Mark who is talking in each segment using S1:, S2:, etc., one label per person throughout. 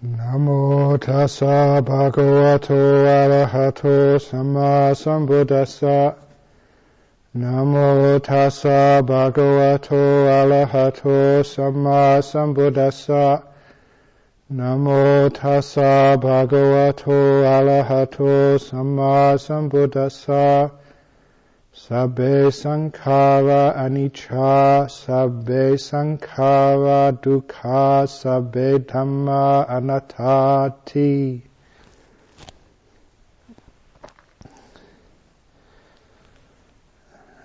S1: Namo tassa bhagavato arahato samma sambuddhassa. Namo tassa bhagavato arahato samma sambuddhassa. Namo tassa bhagavato arahato samma sambuddhassa. Sabbe sankhara anicca, sabbe sankhara dukkha, sabbe dhamma anattati.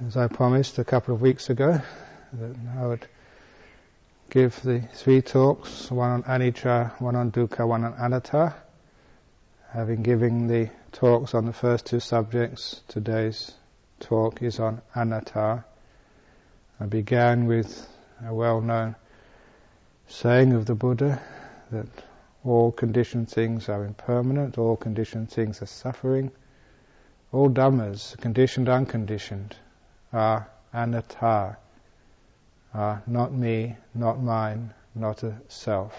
S1: As I promised a couple of weeks ago, that I would give the 3 talks, one on anicca, one on dukkha, one on anatta. Having given the talks on the first 2 subjects, today's talk is on anatta. I began with a well-known saying of the Buddha that all conditioned things are impermanent, all conditioned things are suffering, all dhammas, conditioned, unconditioned, are anatta, are not me, not mine, not a self.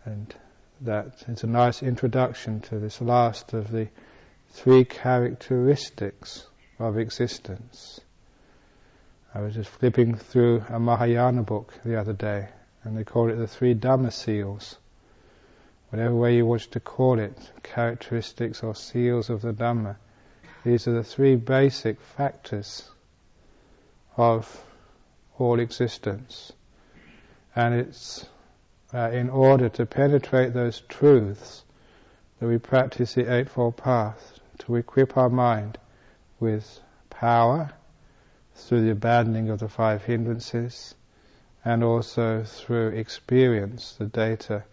S1: And that is a nice introduction to this last of the 3 characteristics of existence. I was just flipping through a Mahayana book the other day, and they call it the 3 Dhamma seals. Whatever way you wish to call it, characteristics or seals of the Dhamma, these are the 3 basic factors of all existence. And it's in order to penetrate those truths that we practice the Eightfold Path, to equip our mind with power through the abandoning of the 5 hindrances, and also through experience, the data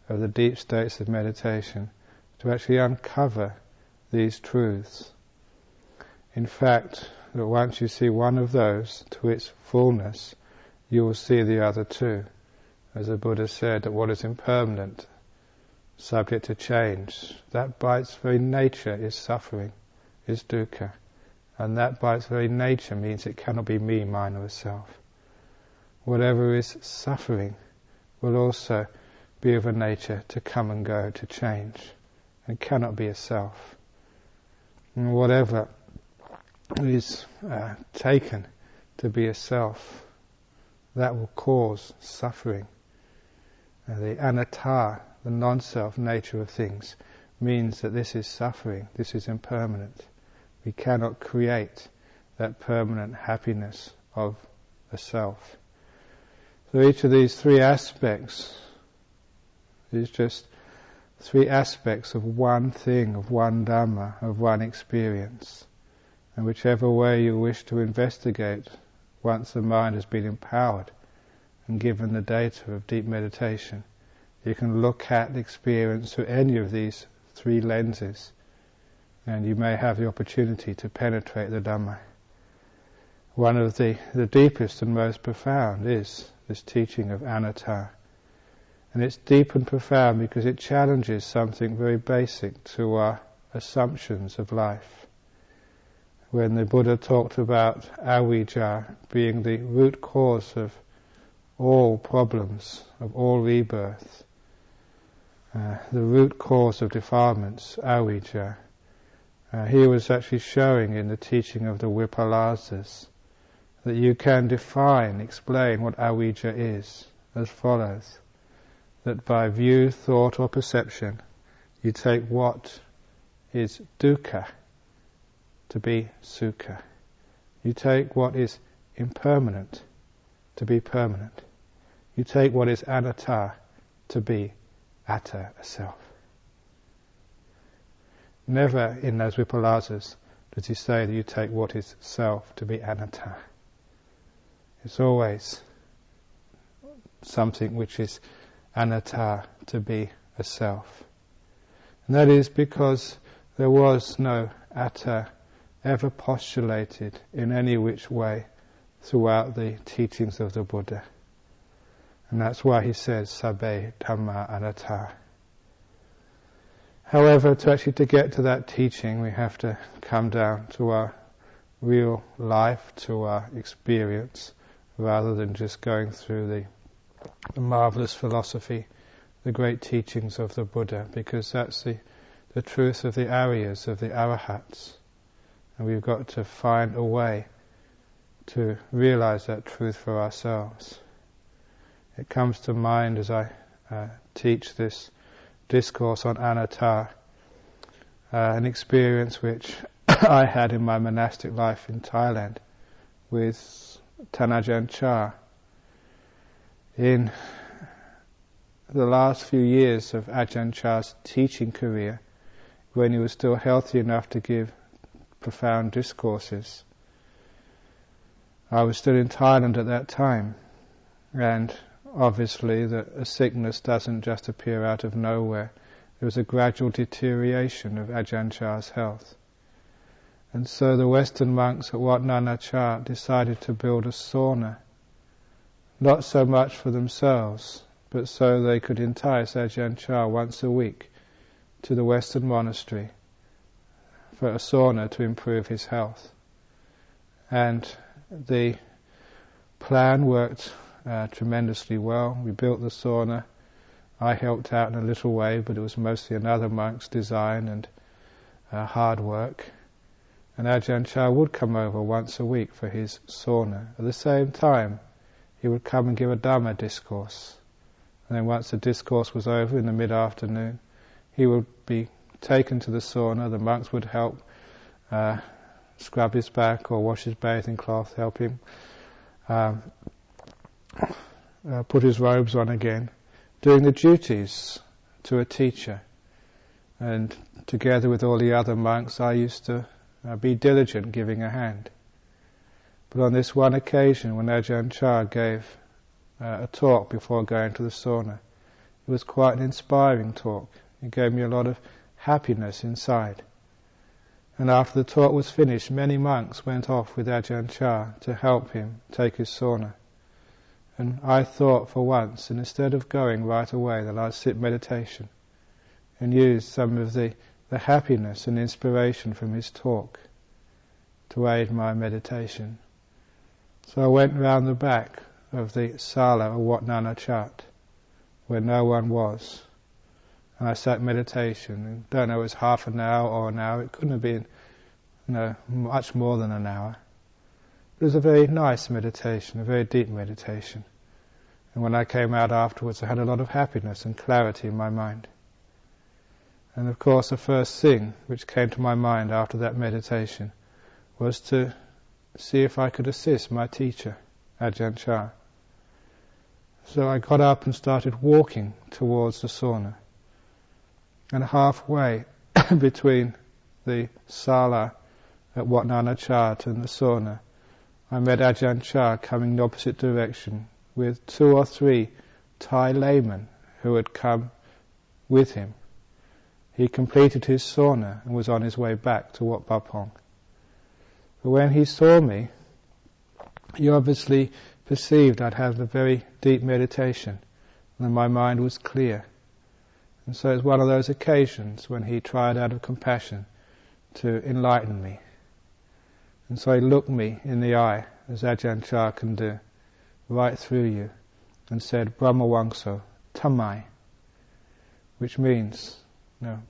S1: of the deep states of meditation, to actually uncover these truths. In fact, that once you see one of those to its fullness, you will see the other 2. As the Buddha said, that what is impermanent, subject to change, that by its very nature is suffering, is dukkha. And that by its very nature means it cannot be me, mine or self. Whatever is suffering will also be of a nature to come and go, to change, and cannot be a self. And whatever is taken to be a self, that will cause suffering. The anatta, the non-self nature of things, means that this is suffering, this is impermanent. We cannot create that permanent happiness of a self. So each of these 3 aspects is just 3 aspects of one thing, of one Dhamma, of one experience. And whichever way you wish to investigate, once the mind has been empowered and given the data of deep meditation, you can look at the experience through any of these 3 lenses, and you may have the opportunity to penetrate the Dhamma. One of the deepest and most profound is this teaching of anatta. And it's deep and profound because it challenges something very basic to our assumptions of life. When the Buddha talked about avijja being the root cause of all problems, of all rebirth, the root cause of defilements, avijja, he was actually showing in the teaching of the Vipalasas that you can explain what avijja is as follows: that by view, thought or perception you take what is dukkha to be sukha. You take what is impermanent to be permanent. You take what is anatta to be atta, a self. Never in those Vipalasas does he say that you take what is self to be anatta. It's always something which is anatta to be a self. And that is because there was no atta ever postulated in any which way throughout the teachings of the Buddha. And that's why he says, sabbe dhamma anatta. However, to get to that teaching, we have to come down to our real life, to our experience, rather than just going through the marvelous philosophy the great teachings of the Buddha, because that's the truth of the Aryas, of the Arahats. And we've got to find a way to realize that truth for ourselves. It comes to mind as I teach this discourse on Anatta, an experience which I had in my monastic life in Thailand with Ajahn Chah. In the last few years of Ajahn Chah's teaching career, when he was still healthy enough to give profound discourses, I was still in Thailand at that time, and obviously a sickness doesn't just appear out of nowhere. There was a gradual deterioration of Ajahn Chah's health. And so the Western monks at Wat Nana Chart decided to build a sauna, not so much for themselves, but so they could entice Ajahn Chah once a week to the Western monastery for a sauna to improve his health. And the plan worked tremendously well. We built the sauna. I helped out in a little way, but it was mostly another monk's design and hard work. And Ajahn Chah would come over once a week for his sauna. At the same time, he would come and give a Dhamma discourse. And then once the discourse was over in the mid-afternoon, he would be taken to the sauna. The monks would help scrub his back or wash his bathing cloth, help him put his robes on again, doing the duties to a teacher. And together with all the other monks, I used to be diligent, giving a hand. But on this one occasion, when Ajahn Chah gave a talk before going to the sauna, it was quite an inspiring talk. It gave me a lot of happiness inside. And after the talk was finished, many monks went off with Ajahn Chah to help him take his sauna. And I thought for once, and instead of going right away, that I'd sit meditation and use some of the happiness and inspiration from his talk to aid my meditation. So I went round the back of the sala of Wat Nana Chat, where no one was, and I sat meditation. And don't know, it was half an hour or an hour. It couldn't have been, much more than an hour. It was a very nice meditation, a very deep meditation. And when I came out afterwards, I had a lot of happiness and clarity in my mind. And of course, the first thing which came to my mind after that meditation was to see if I could assist my teacher, Ajahn Chah. So I got up and started walking towards the sauna. And halfway between the sala at Wat Nana Chat and the sauna, I met Ajahn Chah coming in the opposite direction with 2 or 3 Thai laymen who had come with him. He completed his sauna and was on his way back to Wat Bapong. But when he saw me, he obviously perceived I'd had a very deep meditation and my mind was clear. And so it's one of those occasions when he tried out of compassion to enlighten me. And so he looked me in the eye, as Ajahn Chah can do, right through you, and said, Brahmawangso, tamai, which means,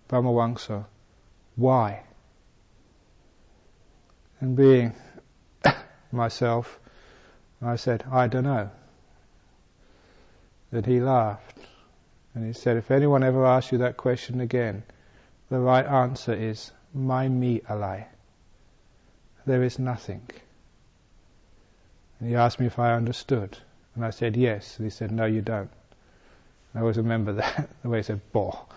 S1: Brahmawangso, why? And being myself, I said, I don't know. Then he laughed, and he said, if anyone ever asks you that question again, the right answer is, mai mi alai. There is nothing. And he asked me if I understood, and I said yes, and he said, no you don't. I always remember that, the way he said, boh.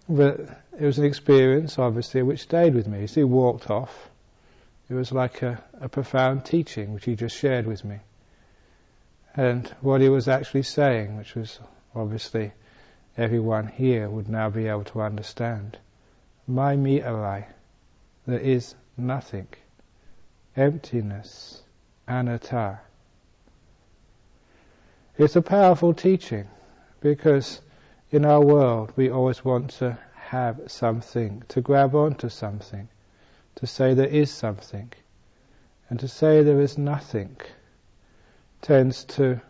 S1: But it was an experience, obviously, which stayed with me. He walked off. It was like a profound teaching which he just shared with me. And what he was actually saying, which was obviously everyone here would now be able to understand. Mai mi arai, there is nothing. Emptiness, anatta. It's a powerful teaching because in our world we always want to have something, to grab onto something, to say there is something. And to say there is nothing tends to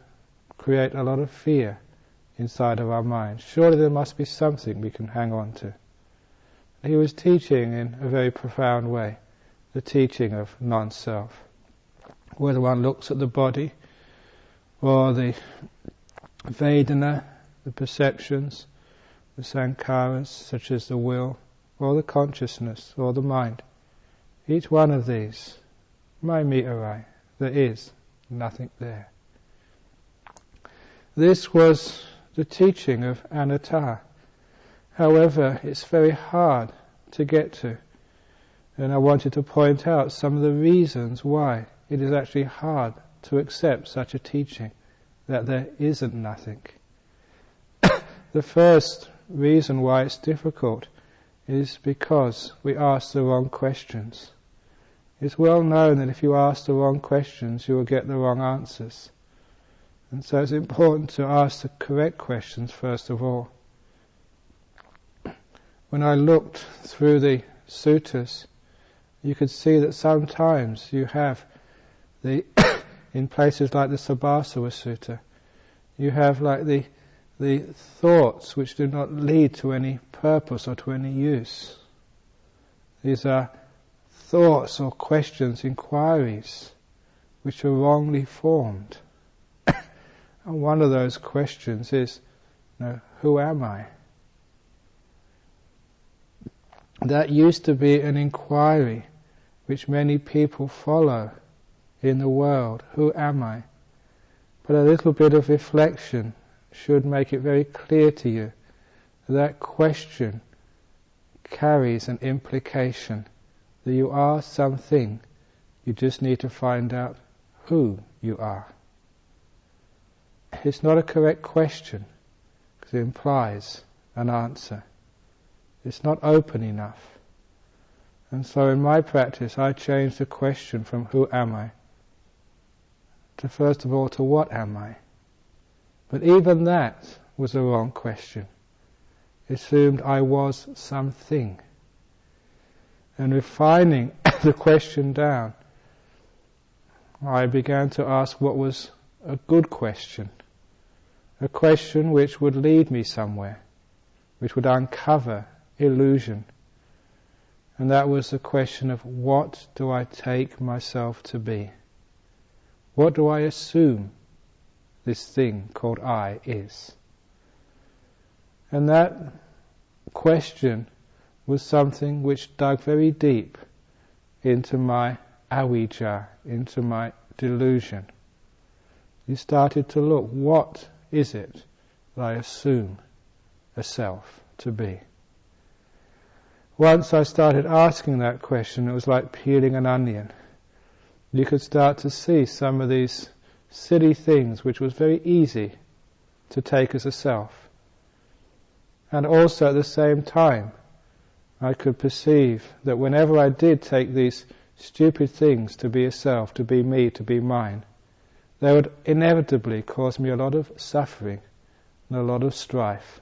S1: create a lot of fear inside of our mind. Surely there must be something we can hang on to. He was teaching in a very profound way, the teaching of non-self. Whether one looks at the body, or the Vedana, the perceptions, the sankharas, such as the will, or the consciousness, or the mind. Each one of these, my mitarai, there is nothing there. This was the teaching of Anatta. However, it's very hard to get to. And I wanted to point out some of the reasons why it is actually hard to accept such a teaching, that there isn't nothing. The first reason why it's difficult is because we ask the wrong questions. It's well known that if you ask the wrong questions, you will get the wrong answers. And so it's important to ask the correct questions first of all. When I looked through the suttas, you could see that sometimes you have in places like the Sabbasava Sutta, you have like the thoughts which do not lead to any purpose or to any use. These are thoughts or questions, inquiries, which are wrongly formed. And one of those questions is, who am I? That used to be an inquiry which many people follow in the world. Who am I? But a little bit of reflection should make it very clear to you that question carries an implication that you are something. You just need to find out who you are. It's not a correct question because it implies an answer. It's not open enough. And so in my practice I changed the question from who am I to first of all to what am I? But even that was a wrong question. It assumed I was something. And refining the question down, I began to ask what was a good question. A question which would lead me somewhere, which would uncover illusion. And that was the question of what do I take myself to be? What do I assume this thing called I is? And that question was something which dug very deep into my avijja, into my delusion. You started to look, what is it that I assume a self to be? Once I started asking that question, it was like peeling an onion. You could start to see some of these silly things which was very easy to take as a self. And also at the same time, I could perceive that whenever I did take these stupid things to be a self, to be me, to be mine, they would inevitably cause me a lot of suffering and a lot of strife.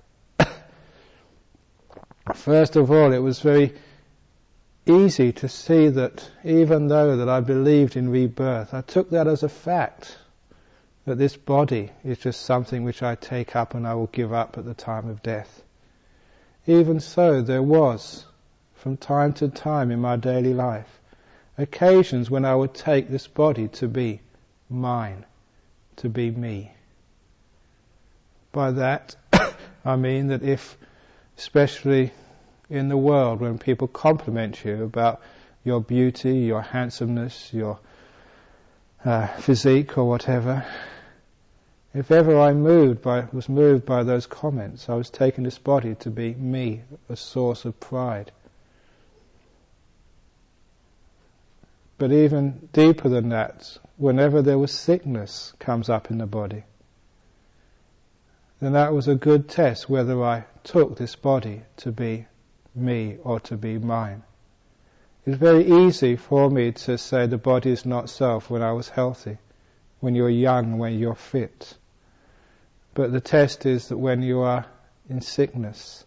S1: First of all, it was very easy to see that even though that I believed in rebirth, I took that as a fact, that this body is just something which I take up and I will give up at the time of death. Even so, there was, from time to time in my daily life, occasions when I would take this body to be mine, to be me. By that, I mean that if, especially in the world, when people compliment you about your beauty, your handsomeness, your physique or whatever, if ever I was moved by those comments, I was taking this body to be me, a source of pride. But even deeper than that, whenever there was sickness comes up in the body, then that was a good test whether I took this body to be me or to be mine. It's very easy for me to say the body is not self when I was healthy, when you're young, when you're fit. But the test is that when you are in sickness,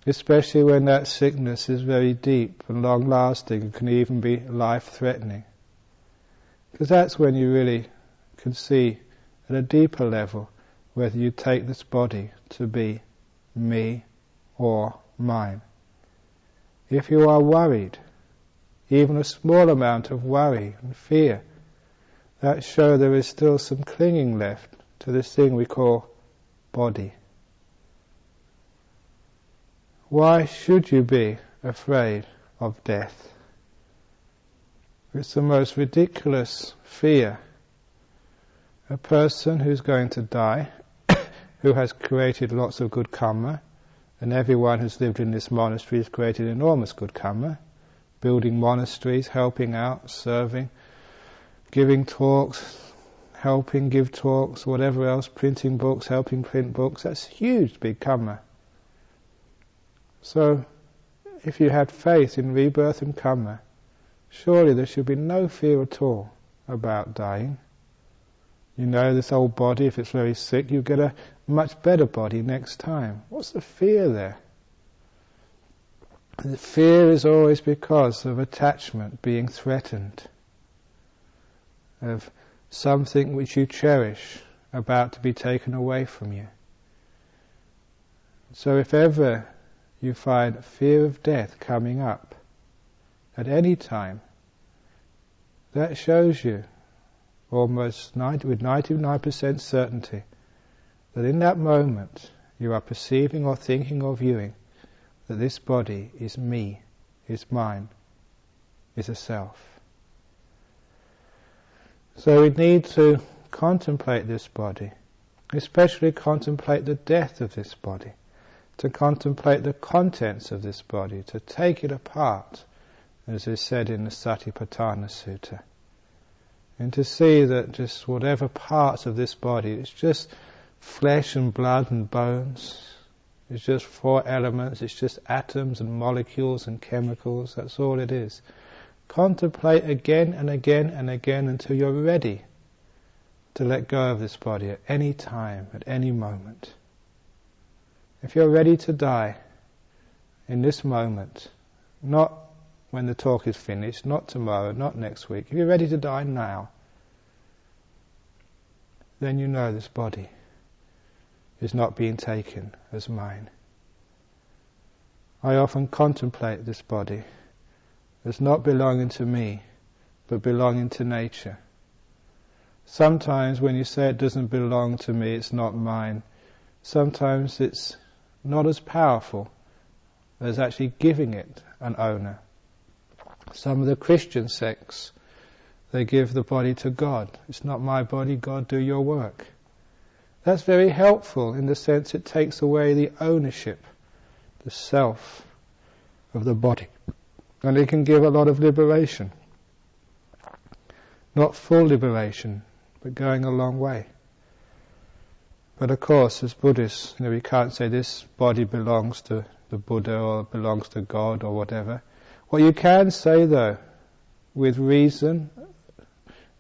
S1: especially when that sickness is very deep and long-lasting and can even be life-threatening, because that's when you really can see at a deeper level whether you take this body to be me or mine. If you are worried, even a small amount of worry and fear, that shows there is still some clinging left to this thing we call body. Why should you be afraid of death? It's the most ridiculous fear. A person who's going to die, who has created lots of good karma, and everyone who's lived in this monastery has created enormous good karma, building monasteries, helping out, serving, giving talks, helping give talks, whatever else, printing books, helping print books. That's huge, big karma. So, if you had faith in rebirth and karma, surely there should be no fear at all about dying. You know, this old body, if it's very sick, you get a much better body next time. What's the fear there? The fear is always because of attachment, being threatened, of something which you cherish about to be taken away from you. So if ever you find fear of death coming up at any time, that shows you almost with 99% certainty that in that moment you are perceiving or thinking or viewing that this body is me, is mine, is a self. So we need to contemplate this body, especially contemplate the death of this body, to contemplate the contents of this body, to take it apart, as is said in the Satipatthana Sutta, and to see that just whatever parts of this body, it's just flesh and blood and bones, it's just 4 elements, it's just atoms and molecules and chemicals, that's all it is. Contemplate again and again and again until you're ready to let go of this body at any time, at any moment. If you're ready to die in this moment, not when the talk is finished, not tomorrow, not next week, if you're ready to die now, then you know this body is not being taken as mine. I often contemplate this body as not belonging to me, but belonging to nature. Sometimes when you say it doesn't belong to me, it's not mine, sometimes it's not as powerful as actually giving it an owner. Some of the Christian sects, they give the body to God. It's not my body, God, do your work. That's very helpful in the sense it takes away the ownership, the self of the body. And it can give a lot of liberation. Not full liberation, but going a long way. But of course, as Buddhists, we can't say this body belongs to the Buddha or belongs to God or whatever. What you can say, though, with reason,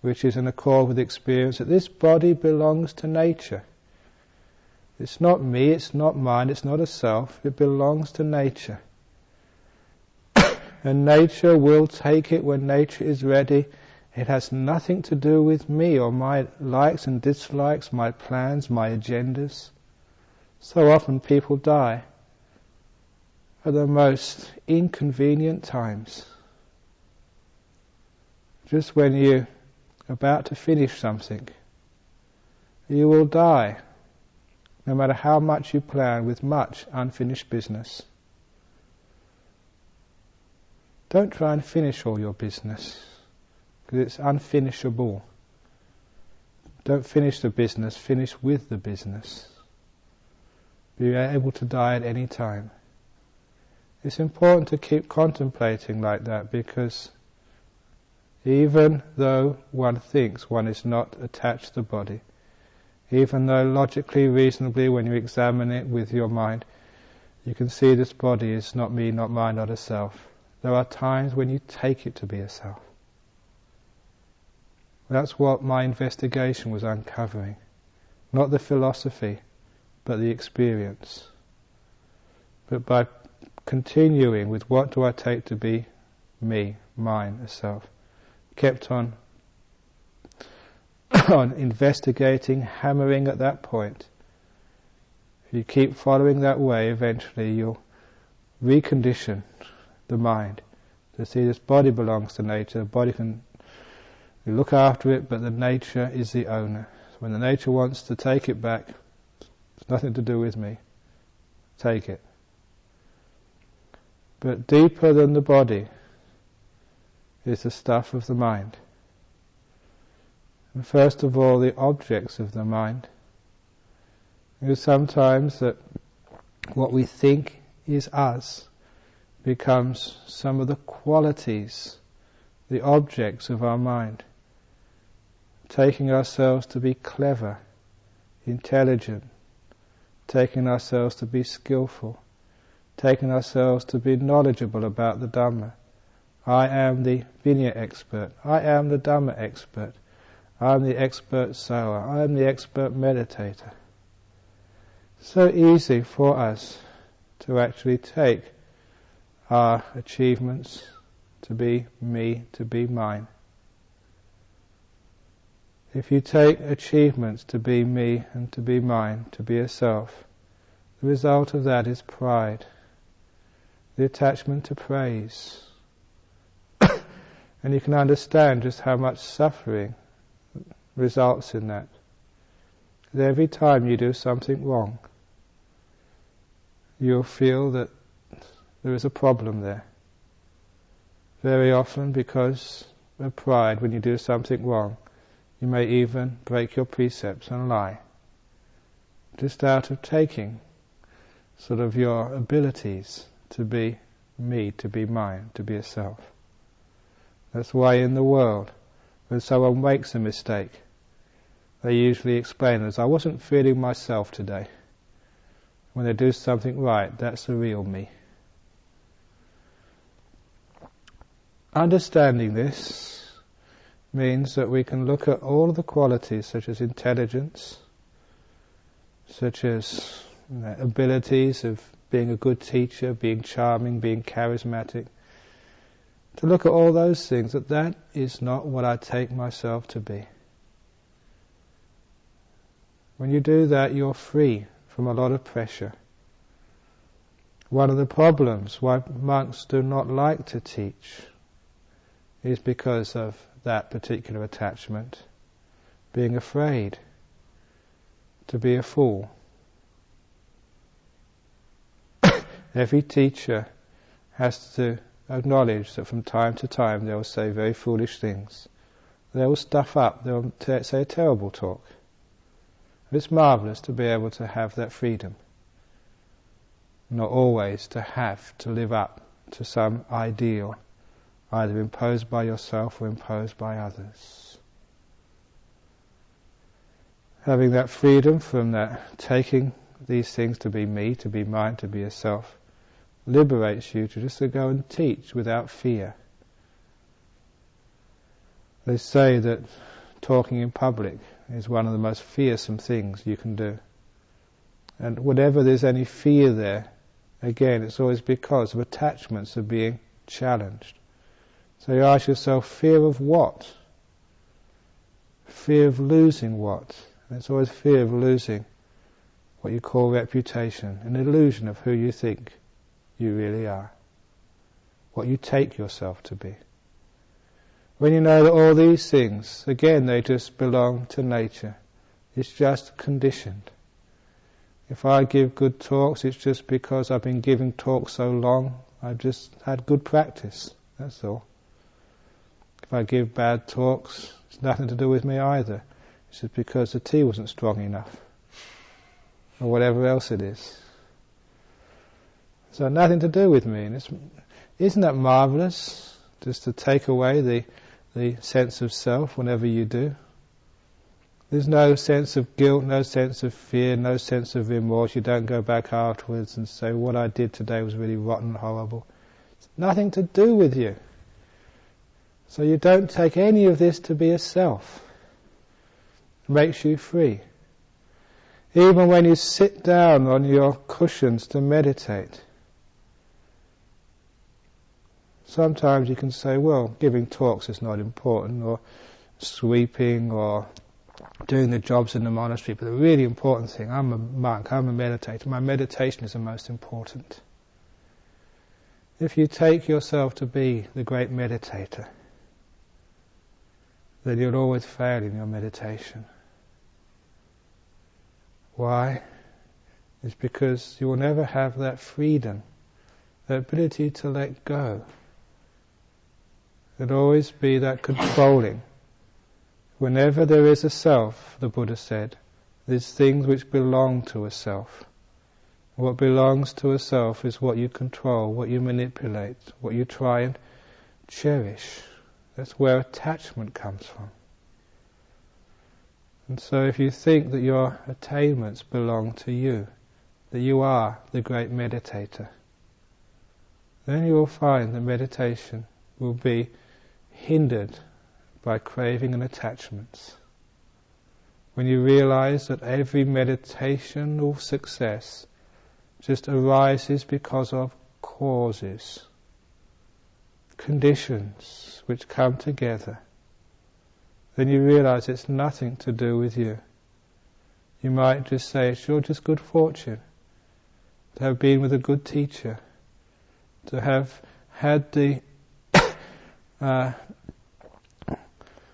S1: which is in accord with experience, that this body belongs to nature. It's not me, it's not mine, it's not a self, it belongs to nature. And nature will take it when nature is ready. It has nothing to do with me or my likes and dislikes, my plans, my agendas. So often people die at the most inconvenient times. Just when you're about to finish something, you will die, no matter how much you plan, with much unfinished business. Don't try and finish all your business, because it's unfinishable. Don't finish the business, finish with the business. Be able to die at any time. It's important to keep contemplating like that, because even though one thinks one is not attached to the body, even though logically, reasonably, when you examine it with your mind, you can see this body is not me, not mine, not a self. There are times when you take it to be a self. That's what my investigation was uncovering. Not the philosophy, but the experience. But by continuing with what do I take to be me, mine, a self, kept on investigating, hammering at that point, you keep following that way, eventually you'll recondition the mind to see this body belongs to nature. The body can look after it, but the nature is the owner. So when the nature wants to take it back, it's nothing to do with me. Take it. But deeper than the body is the stuff of the mind. And first of all, the objects of the mind. Because sometimes that what we think is us becomes some of the qualities, the objects of our mind. Taking ourselves to be clever, intelligent, taking ourselves to be skillful, taking ourselves to be knowledgeable about the Dhamma. I am the Vinaya expert. I am the Dhamma expert. I am the expert sower. I am the expert meditator. So easy for us to actually take our achievements to be me, to be mine. If you take achievements to be me and to be mine, to be a self, the result of that is pride, the attachment to praise. And you can understand just how much suffering results in that. Because every time you do something wrong, you'll feel that there is a problem there. Very often, because of pride, when you do something wrong, you may even break your precepts and lie, just out of taking sort of your abilities to be me, to be mine, to be a self. That's why in the world, when someone makes a mistake, they usually explain as, I wasn't feeling myself today. When they do something right, that's the real me. Understanding this means that we can look at all of the qualities such as intelligence, such as abilities of being a good teacher, being charming, being charismatic, to look at all those things, that is not what I take myself to be. When you do that, you're free from a lot of pressure. One of the problems why monks do not like to teach is because of that particular attachment, being afraid to be a fool. Every teacher has to acknowledge that from time to time they will say very foolish things. They will stuff up, they will say a terrible talk. It's marvellous to be able to have that freedom. Not always to have to live up to some ideal, either imposed by yourself or imposed by others. Having that freedom from that, taking these things to be me, to be mine, to be a self, liberates you to just to go and teach without fear. They say that talking in public is one of the most fearsome things you can do. And whenever there's any fear there, again, it's always because of attachments are being challenged. So you ask yourself, fear of what? Fear of losing what? And it's always fear of losing what you call reputation, an illusion of who you think you really are, what you take yourself to be. When you know that all these things, again, they just belong to nature. It's just conditioned. If I give good talks, it's just because I've been giving talks so long, I've just had good practice, that's all. If I give bad talks, it's nothing to do with me either. It's just because the tea wasn't strong enough, or whatever else it is. So nothing to do with me. And isn't that marvellous, just to take away the sense of self whenever you do? There's no sense of guilt, no sense of fear, no sense of remorse. You don't go back afterwards and say, what I did today was really rotten and horrible. It's nothing to do with you. So you don't take any of this to be a self. It makes you free. Even when you sit down on your cushions to meditate, sometimes you can say, well, giving talks is not important, or sweeping, or doing the jobs in the monastery, but the really important thing, I'm a monk, I'm a meditator, my meditation is the most important. If you take yourself to be the great meditator, then you'll always fail in your meditation. Why? It's because you will never have that freedom, that ability to let go. There'll always be that controlling. Whenever there is a self, the Buddha said, there's things which belong to a self. What belongs to a self is what you control, what you manipulate, what you try and cherish. That's where attachment comes from. And so if you think that your attainments belong to you, that you are the great meditator, then you will find that meditation will be hindered by craving and attachments. When you realize that every meditational success just arises because of causes, conditions which come together, then you realize it's nothing to do with you. You might just say it's your just good fortune to have been with a good teacher, to have had the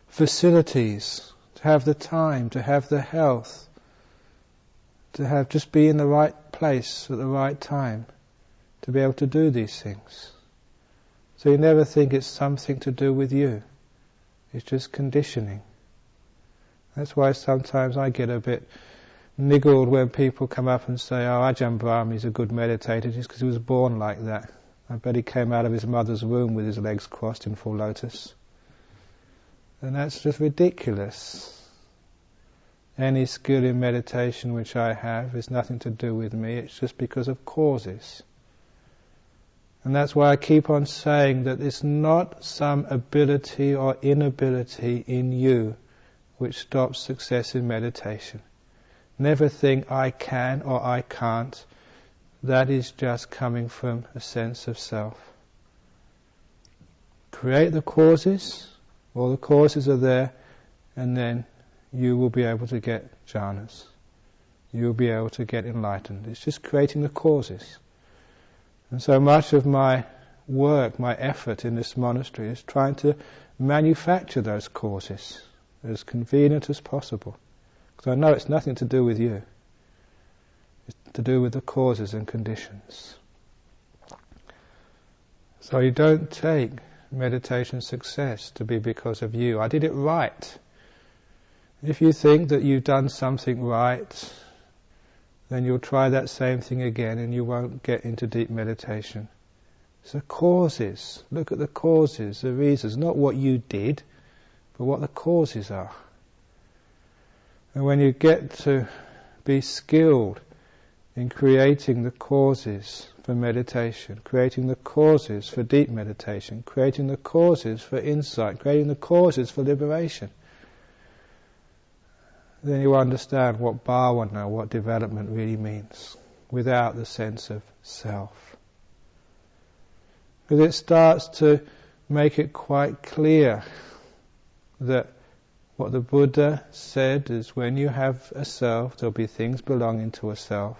S1: facilities, to have the time, to have the health, to have just be in the right place at the right time, to be able to do these things. So you never think it's something to do with you. It's just conditioning. That's why sometimes I get a bit niggled when people come up and say, oh, Ajahn Brahm is a good meditator just because he was born like that. I bet he came out of his mother's womb with his legs crossed in full lotus. And that's just ridiculous. Any skill in meditation which I have is nothing to do with me, it's just because of causes. And that's why I keep on saying that it's not some ability or inability in you which stops success in meditation. Never think I can or I can't. That is just coming from a sense of self. Create the causes, all the causes are there, and then you will be able to get jhanas. You will be able to get enlightened. It's just creating the causes. And so much of my work, my effort in this monastery is trying to manufacture those causes as convenient as possible. Because I know it's nothing to do with you. It's to do with the causes and conditions. So you don't take meditation success to be because of you. I did it right. If you think that you've done something right, then you'll try that same thing again and you won't get into deep meditation. It's the causes. Look at the causes, the reasons, not what you did, but what the causes are. And when you get to be skilled in creating the causes for meditation, creating the causes for deep meditation, creating the causes for insight, creating the causes for liberation, then you understand what bhavana, what development really means, without the sense of self. Because it starts to make it quite clear that what the Buddha said is when you have a self, there'll be things belonging to a self.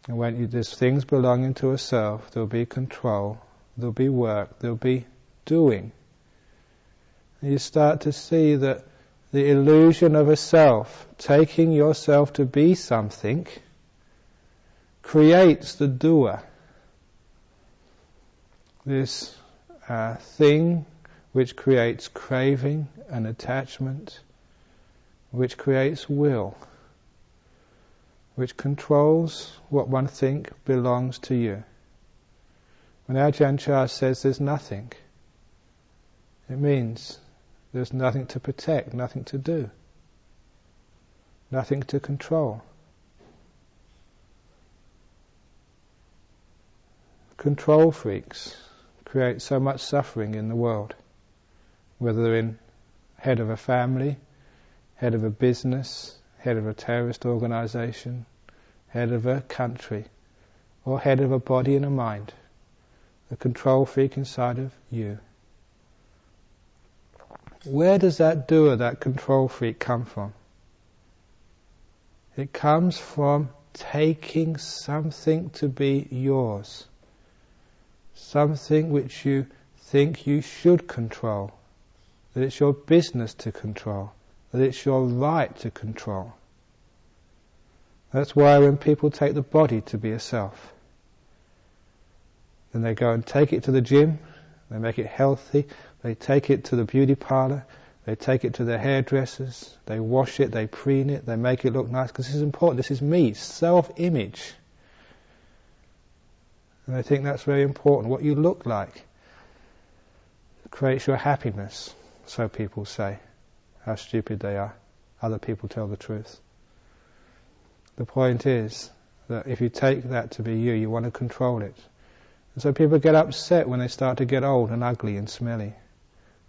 S1: And when there's things belonging to a self, there'll be control, there'll be work, there'll be doing. And you start to see that the illusion of a self, taking yourself to be something, creates the doer. This thing which creates craving and attachment, which creates will, which controls what one thinks belongs to you. When Ajahn Chah says there's nothing, it means there's nothing to protect, nothing to do, nothing to control. Control freaks create so much suffering in the world, whether they're in head of a family, head of a business, head of a terrorist organization, head of a country, or head of a body and a mind. The control freak inside of you. where does that doer, that control freak, come from? It comes from taking something to be yours, something which you think you should control, that it's your business to control, that it's your right to control. That's why when people take the body to be a self, then they go and take it to the gym, they make it healthy, they take it to the beauty parlour, they take it to their hairdressers, they wash it, they preen it, they make it look nice, because this is important, this is me, self-image. And I think that's very important. What you look like creates your happiness, so people say. How stupid they are. Other people tell the truth. The point is that if you take that to be you, you want to control it. And so people get upset when they start to get old and ugly and smelly.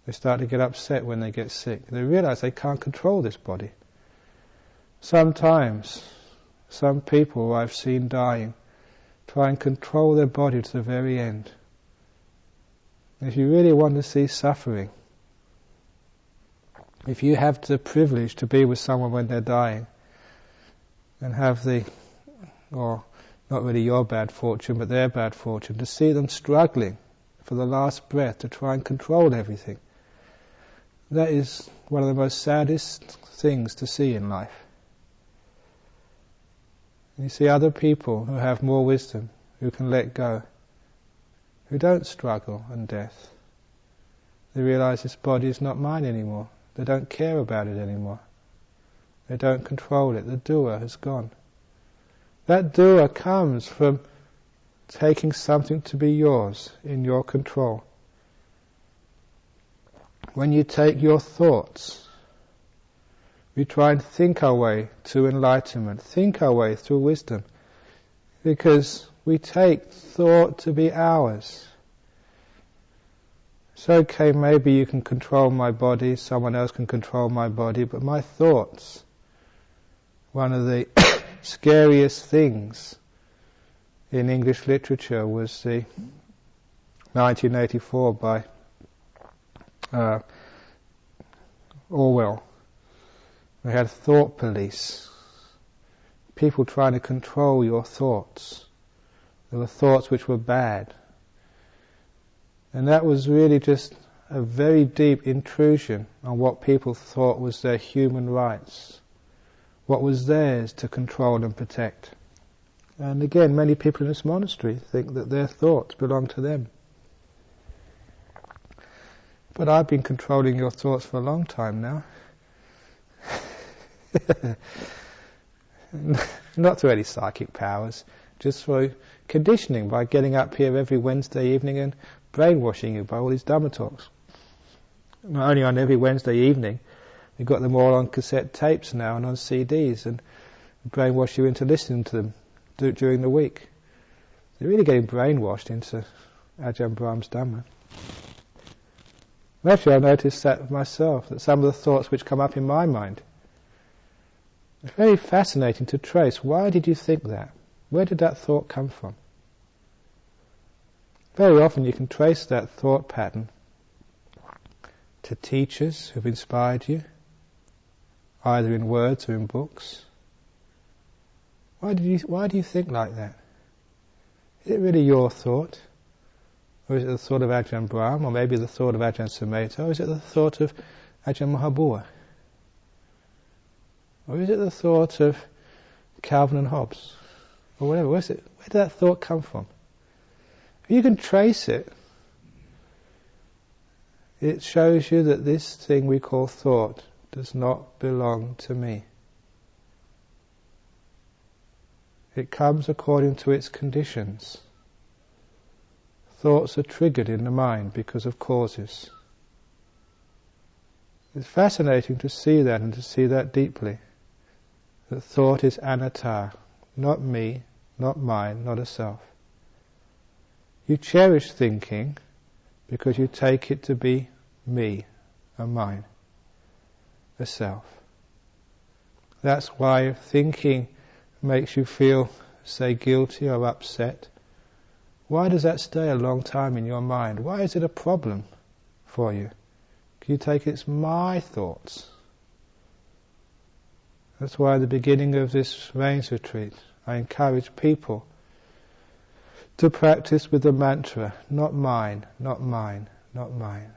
S1: They start to get upset when they get sick. They realize they can't control this body. Sometimes, some people who I've seen dying try and control their body to the very end. If you really want to see suffering, if you have the privilege to be with someone when they're dying, and have or not really your bad fortune, but their bad fortune, to see them struggling for the last breath to try and control everything, that is one of the most saddest things to see in life. And you see other people who have more wisdom, who can let go, who don't struggle in death. They realize this body is not mine anymore. They don't care about it anymore. They don't control it. The doer has gone. That doer comes from taking something to be yours, in your control. When you take your thoughts, we try and think our way to enlightenment, think our way through wisdom, because we take thought to be ours. It's okay, maybe you can control my body, someone else can control my body, but my thoughts, one of the scariest things in English literature was the 1984 by Orwell. We had thought police, people trying to control your thoughts. There were thoughts which were bad. And that was really just a very deep intrusion on what people thought was their human rights, what was theirs to control and protect. And again, many people in this monastery think that their thoughts belong to them. But I've been controlling your thoughts for a long time now. Not through any psychic powers, just through conditioning, by getting up here every Wednesday evening and brainwashing you by all these Dhamma talks. Not only on every Wednesday evening, we've got them all on cassette tapes now and on CDs, and brainwash you into listening to them during the week. They're really getting brainwashed into Ajahn Brahm's Dhamma. Actually, I've noticed that myself, that some of the thoughts which come up in my mind, it's very fascinating to trace. Why did you think that? Where did that thought come from? Very often you can trace that thought pattern to teachers who've inspired you, either in words or in books. Why do you think like that? Is it really your thought? Or is it the thought of Ajahn Brahm, or maybe the thought of Ajahn Sumedho, or is it the thought of Ajahn Mahabua? Or is it the thought of Calvin and Hobbes? Or whatever. Where did that thought come from? If you can trace it, it shows you that this thing we call thought does not belong to me. It comes according to its conditions. Thoughts are triggered in the mind because of causes. It's fascinating to see that, and to see that deeply. That thought is anatta, not me, not mine, not a self. You cherish thinking because you take it to be me, a mine, a self. That's why if thinking makes you feel, say, guilty or upset, why does that stay a long time in your mind? Why is it a problem for you? You take it's my thoughts. That's why at the beginning of this rains retreat, I encourage people to practice with the mantra, not mine, not mine, not mine.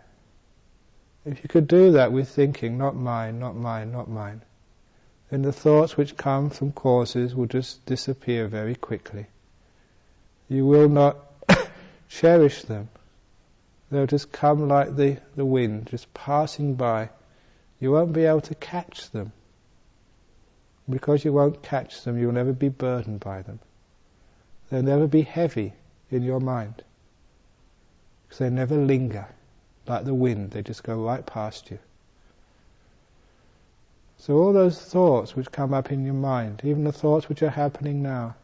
S1: If you could do that with thinking, not mine, not mine, not mine, then the thoughts which come from causes will just disappear very quickly. You will not cherish them. They'll just come like the wind, just passing by. You won't be able to catch them. Because you won't catch them, you'll never be burdened by them. They'll never be heavy in your mind. Because they never linger. Like the wind, they just go right past you. So all those thoughts which come up in your mind, even the thoughts which are happening now,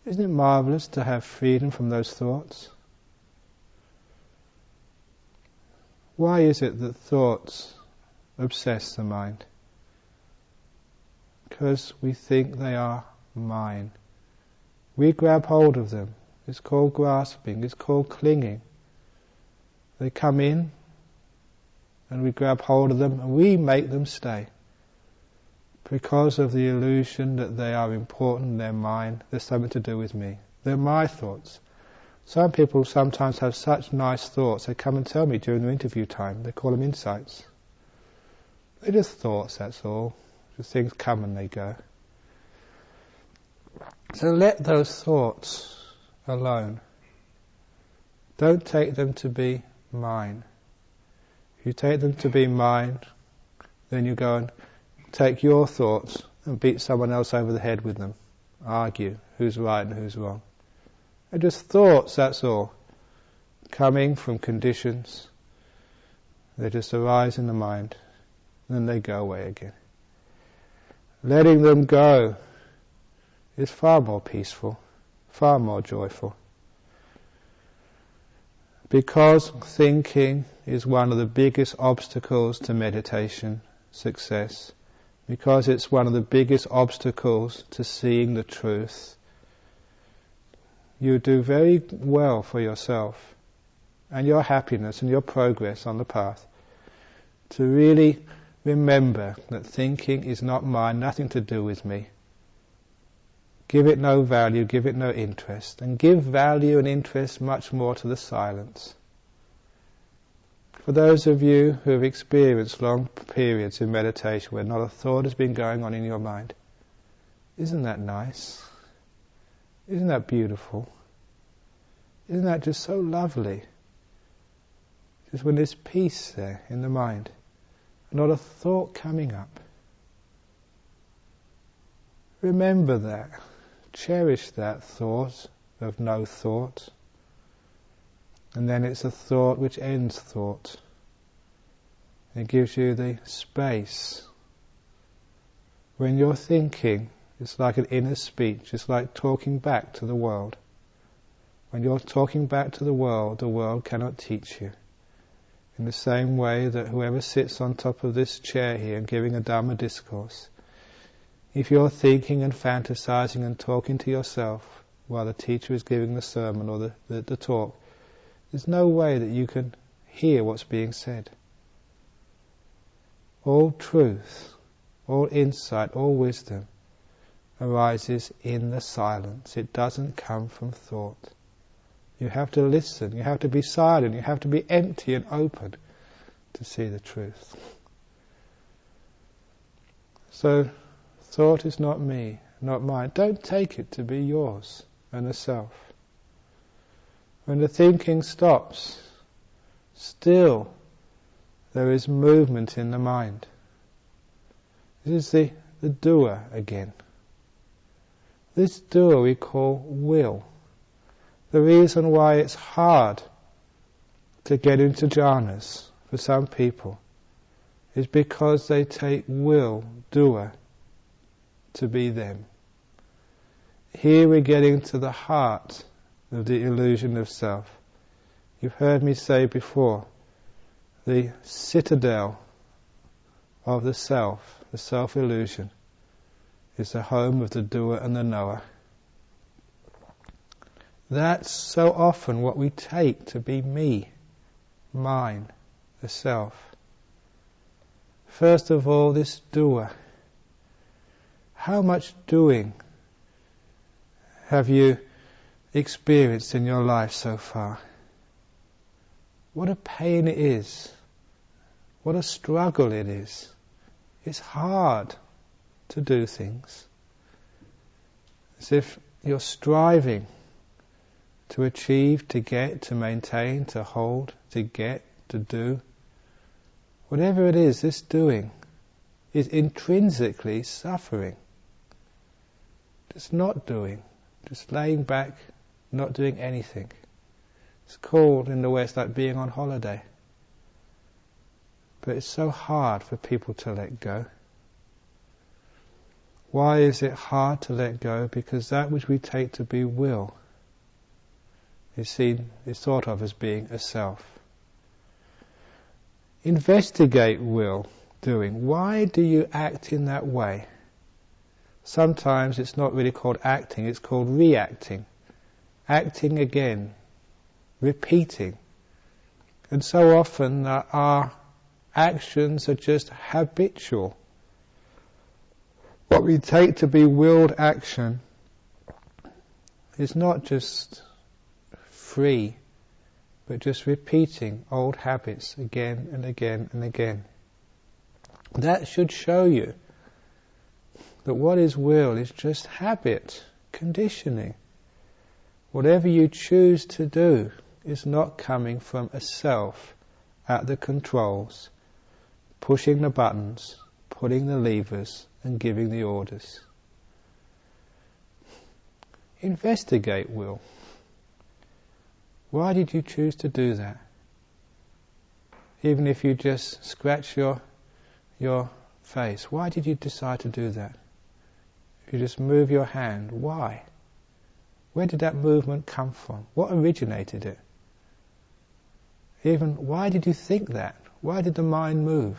S1: isn't it marvelous to have freedom from those thoughts? Why is it that thoughts obsess the mind? Because we think they are mine. We grab hold of them. It's called grasping, it's called clinging. They come in and we grab hold of them and we make them stay. Because of the illusion that they are important, they're mine, there's something to do with me. They're my thoughts. Some people sometimes have such nice thoughts, they come and tell me during the interview time, they call them insights. They're just thoughts, that's all. Just things come and they go. So let those thoughts alone. Don't take them to be mine. If you take them to be mine, then you go and take your thoughts and beat someone else over the head with them. Argue who's right and who's wrong. They're just thoughts, that's all. Coming from conditions. They just arise in the mind. And then they go away again. Letting them go is far more peaceful, far more joyful. Because thinking is one of the biggest obstacles to meditation success, because it's one of the biggest obstacles to seeing the truth, you do very well for yourself and your happiness and your progress on the path to really remember that thinking is not mine, nothing to do with me. Give it no value, give it no interest, and give value and interest much more to the silence. For those of you who have experienced long periods in meditation where not a thought has been going on in your mind, isn't that nice? Isn't that beautiful? Isn't that just so lovely? Just when there's peace there in the mind, not a thought coming up. Remember that. Cherish that thought of no thought. And then it's a thought which ends thought. It gives you the space. When you're thinking, it's like an inner speech. It's like talking back to the world. When you're talking back to the world cannot teach you. In the same way that whoever sits on top of this chair here and giving a Dhamma discourse, if you're thinking and fantasizing and talking to yourself while the teacher is giving the sermon or the talk, there's no way that you can hear what's being said. All truth, all insight, all wisdom arises in the silence. It doesn't come from thought. You have to listen, you have to be silent, you have to be empty and open to see the truth. So, thought is not me, not mine. Don't take it to be yours and the self. When the thinking stops, still there is movement in the mind. This is the doer again. This doer we call will. The reason why it's hard to get into jhanas for some people is because they take will, doer, to be them. Here we're getting to the heart of the illusion of self. You've heard me say before, the citadel of the self-illusion, is the home of the doer and the knower. That's so often what we take to be me, mine, the self. First of all, this doer. How much doing have you experienced in your life so far? What a pain it is. What a struggle it is. It's hard to do things. As if you're striving to achieve, to get, to maintain, to hold, to get, to do. Whatever it is, this doing is intrinsically suffering. Just not doing, just laying back, not doing anything. It's called in the West like being on holiday. But it's so hard for people to let go. Why is it hard to let go? Because that which we take to be will is thought of as being a self. Investigate will, doing. Why do you act in that way? Sometimes it's not really called acting, it's called reacting. Acting again, repeating. And so often our actions are just habitual. What we take to be willed action is not just free, but just repeating old habits again and again and again. That should show you that what is will is just habit, conditioning. Whatever you choose to do is not coming from a self at the controls, pushing the buttons, pulling the levers and giving the orders. Investigate will. Why did you choose to do that? Even if you just scratch your face, why did you decide to do that? If you just move your hand, why? Where did that movement come from? What originated it? Even, why did you think that? Why did the mind move?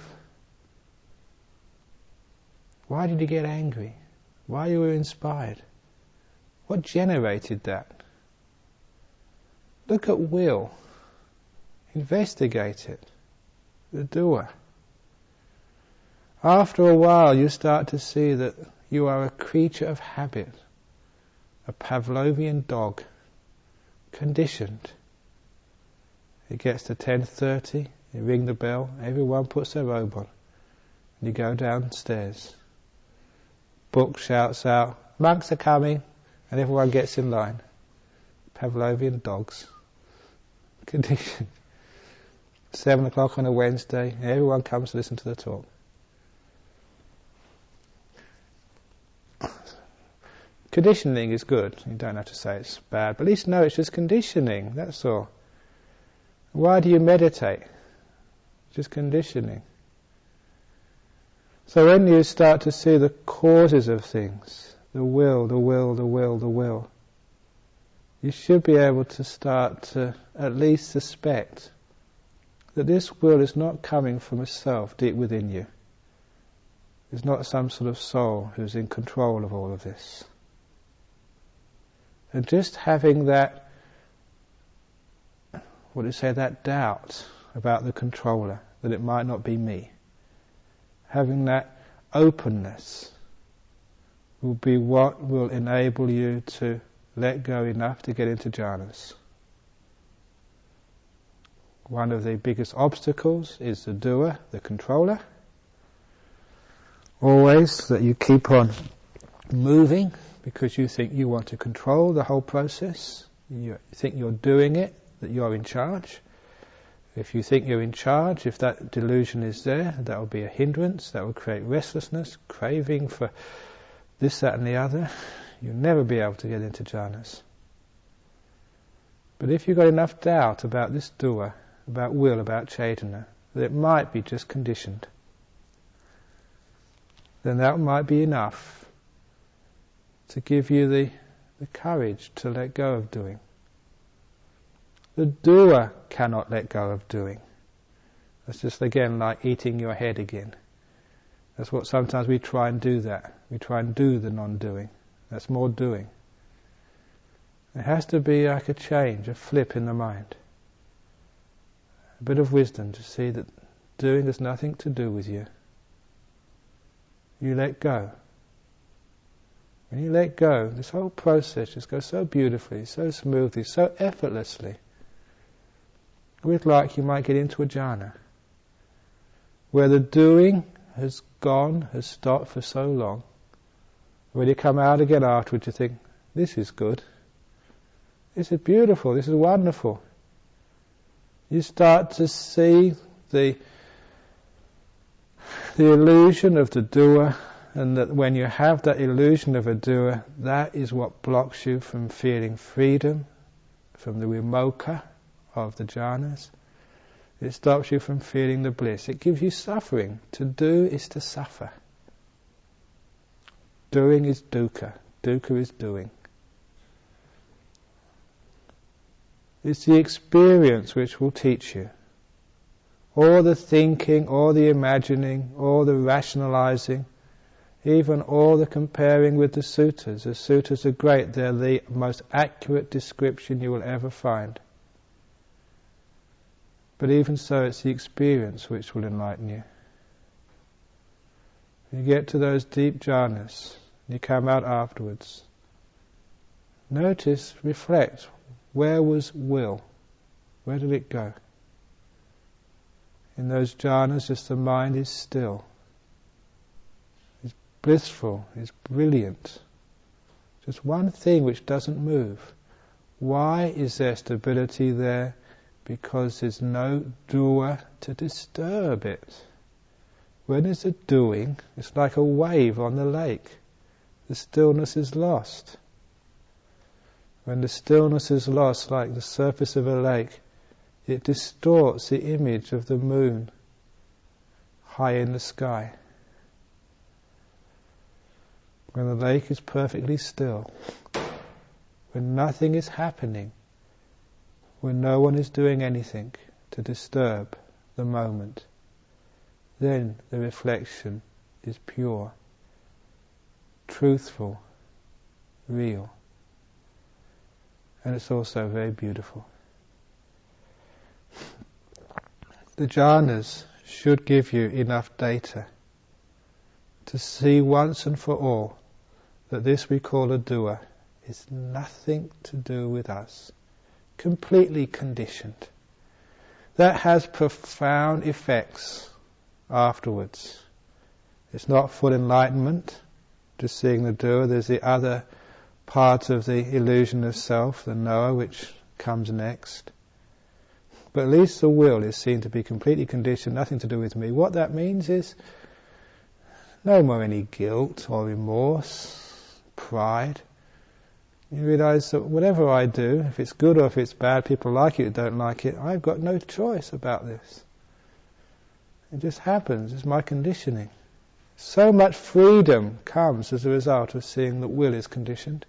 S1: Why did you get angry? Why you were inspired? What generated that? Look at will. Investigate it. The doer. After a while you start to see that you are a creature of habit, a Pavlovian dog, conditioned. It gets to 10:30, you ring the bell, everyone puts their robe on, and you go downstairs. Book shouts out, monks are coming, and everyone gets in line. Pavlovian dogs. Conditioned. 7 o'clock on a Wednesday, everyone comes to listen to the talk. Conditioning is good. You don't have to say it's bad, but at least know it's just conditioning, that's all. Why do you meditate? Just conditioning. So when you start to see the causes of things, the will, you should be able to start to at least suspect that this will is not coming from a self deep within you. It's not some sort of soul who's in control of all of this. And just having that, that doubt about the controller, that it might not be me, having that openness will be what will enable you to let go enough to get into jhanas. One of the biggest obstacles is the doer, the controller. Always that you keep on moving because you think you want to control the whole process. You think you're doing it, that you're in charge. If you think you're in charge, if that delusion is there, that will be a hindrance, that will create restlessness, craving for this, that and the other. You'll never be able to get into jhanas. But if you've got enough doubt about this doer, about will, about chaitanya, that it might be just conditioned, then that might be enough to give you the courage to let go of doing. The doer cannot let go of doing. That's just again like eating your head again. That's what sometimes we try and do that. We try and do the non-doing. That's more doing. It has to be like a change, a flip in the mind. A bit of wisdom to see that doing has nothing to do with you. you let go. When you let go, this whole process just goes so beautifully, so smoothly, so effortlessly. It's like you might get into a jhana, where the doing has gone, has stopped for so long. When you come out again afterwards, you think, this is good. This is beautiful, this is wonderful. You start to see the illusion of the doer, and that when you have that illusion of a doer, that is what blocks you from feeling freedom, from the vimokkha of the jhanas. It stops you from feeling the bliss. It gives you suffering. To do is to suffer. Doing is dukkha. Dukkha is doing. It's the experience which will teach you. All the thinking, all the imagining, all the rationalizing, even all the comparing with the suttas. The suttas are great. They're the most accurate description you will ever find. But even so, it's the experience which will enlighten you. You get to those deep jhanas, you come out afterwards. Notice, reflect, where was will? Where did it go? In those jhanas, just the mind is still. It's blissful, it's brilliant. Just one thing which doesn't move. Why is there stability there? Because there's no doer to disturb it. When there's a doing, it's like a wave on the lake. The stillness is lost. When the stillness is lost, like the surface of a lake, it distorts the image of the moon high in the sky. When the lake is perfectly still, when nothing is happening, when no one is doing anything to disturb the moment, then the reflection is pure, truthful, real. And it's also very beautiful. The jhanas should give you enough data to see once and for all that this we call a doer is nothing to do with us. Completely conditioned. That has profound effects afterwards. It's not full enlightenment, just seeing the doer. There's the other part of the illusion of self, the knower, which comes next. But at least the will is seen to be completely conditioned, nothing to do with me. What that means is no more any guilt or remorse, pride. You realise that whatever I do, if it's good or if it's bad, people like it or don't like it, I've got no choice about this. It just happens, it's my conditioning. So much freedom comes as a result of seeing that will is conditioned.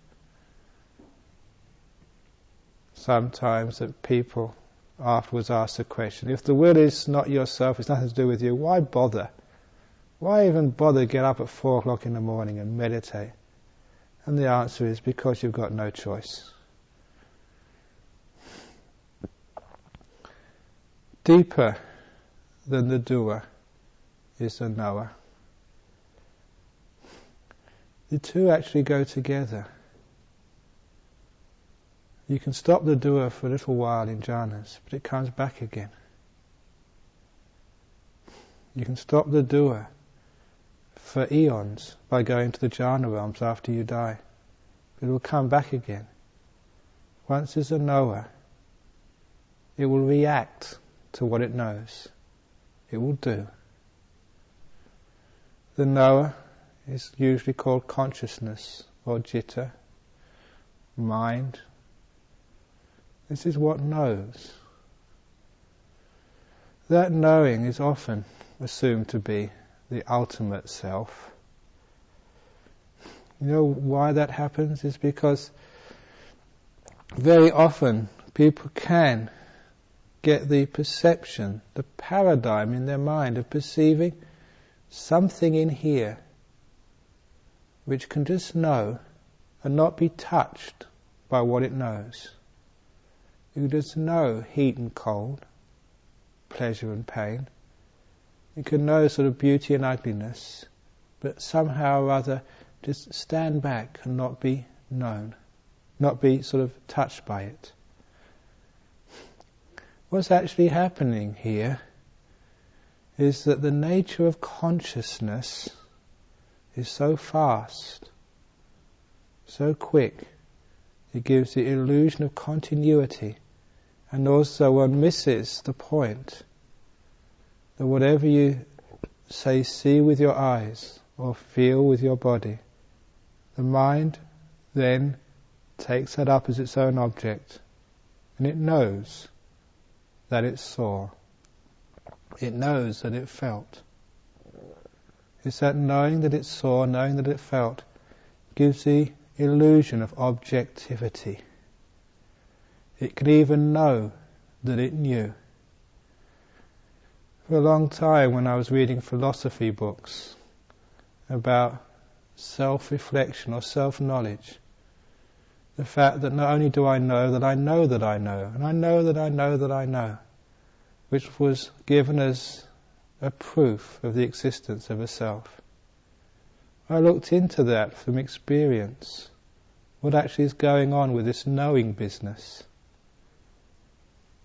S1: Sometimes that people afterwards ask the question, if the will is not yourself, it's nothing to do with you, why bother? Why even bother get up at 4 o'clock in the morning and meditate? And the answer is because you've got no choice. Deeper than the doer is the knower. The two actually go together. You can stop the doer for a little while in jhanas, but it comes back again. You can stop the doer for eons by going to the jhana realms after you die. It will come back again. Once there's a knower, it will react to what it knows. It will do. The knower is usually called consciousness or citta, mind. This is what knows. That knowing is often assumed to be the ultimate self. You know why that happens? Is because very often people can get the perception, the paradigm in their mind of perceiving something in here which can just know and not be touched by what it knows. You just know heat and cold, pleasure and pain. You can know sort of beauty and ugliness, but somehow or other just stand back and not be known, not be sort of touched by it. What's actually happening here is that the nature of consciousness is so fast, so quick, it gives the illusion of continuity, and also one misses the point that whatever you say, see with your eyes or feel with your body, the mind then takes that up as its own object, and it knows that it saw. It knows that it felt. It's that knowing that it saw, knowing that it felt, gives the illusion of objectivity. It can even know that it knew. For a long time, when I was reading philosophy books about self-reflection or self-knowledge, the fact that not only do I know that I know that I know, and I know that I know that I know, which was given as a proof of the existence of a self. I looked into that from experience, what actually is going on with this knowing business.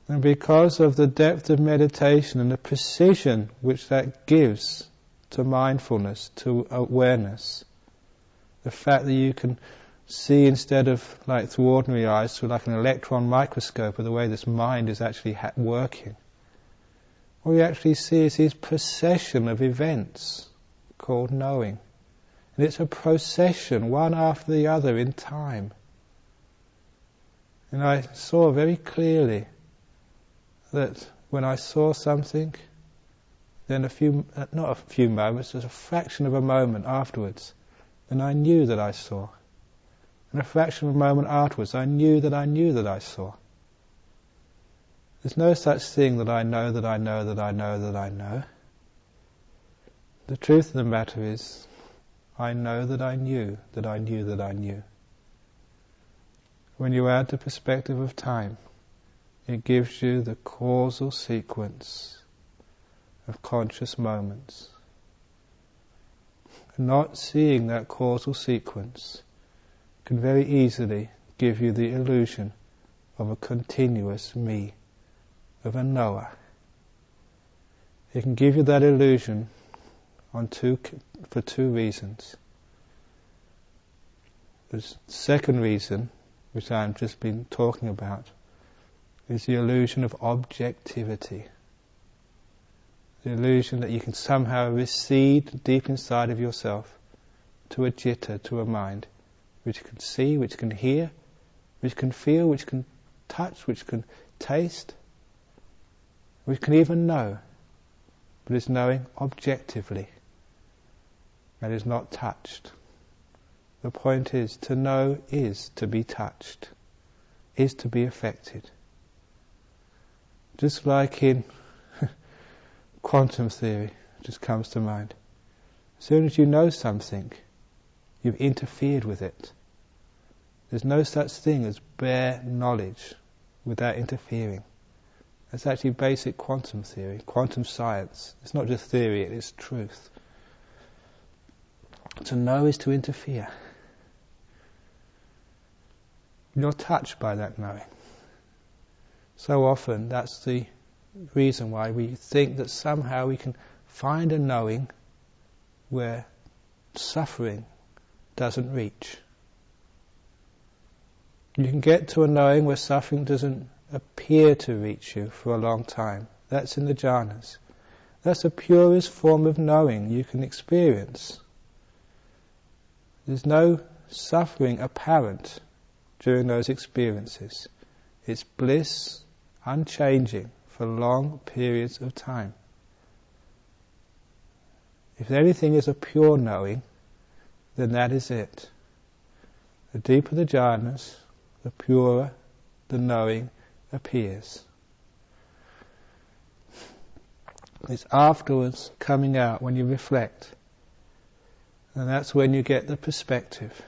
S1: And because of the depth of meditation and the precision which that gives to mindfulness, to awareness, the fact that you can see instead of like through ordinary eyes, through like an electron microscope of the way this mind is actually working. What you actually see is this procession of events called knowing. And it's a procession, one after the other in time. And I saw very clearly that when I saw something, then not a few moments, just a fraction of a moment afterwards, then I knew that I saw. And a fraction of a moment afterwards, I knew that I knew that I saw. There's no such thing that I know that I know that I know that I know. The truth of the matter is, I know that I knew that I knew that I knew. When you add the perspective of time, it gives you the causal sequence of conscious moments. And not seeing that causal sequence can very easily give you the illusion of a continuous me, of a knower. It can give you that illusion for two reasons. The second reason, which I've just been talking about, is the illusion of objectivity. The illusion that you can somehow recede deep inside of yourself to a jitta, to a mind, which can see, which can hear, which can feel, which can touch, which can taste, which can even know, but is knowing objectively and is not touched. The point is, to know is to be touched, is to be affected. Just like in quantum theory, just comes to mind. As soon as you know something, you've interfered with it. There's no such thing as bare knowledge without interfering. That's actually basic quantum theory, quantum science. It's not just theory, it is truth. To know is to interfere. You're touched by that knowing. So often that's the reason why we think that somehow we can find a knowing where suffering doesn't reach. You can get to a knowing where suffering doesn't appear to reach you for a long time. That's in the jhanas. That's the purest form of knowing you can experience. There's no suffering apparent during those experiences. It's bliss, unchanging for long periods of time. If anything is a pure knowing, then that is it. The deeper the jhanas, the purer the knowing appears. It's afterwards coming out when you reflect. And that's when you get the perspective.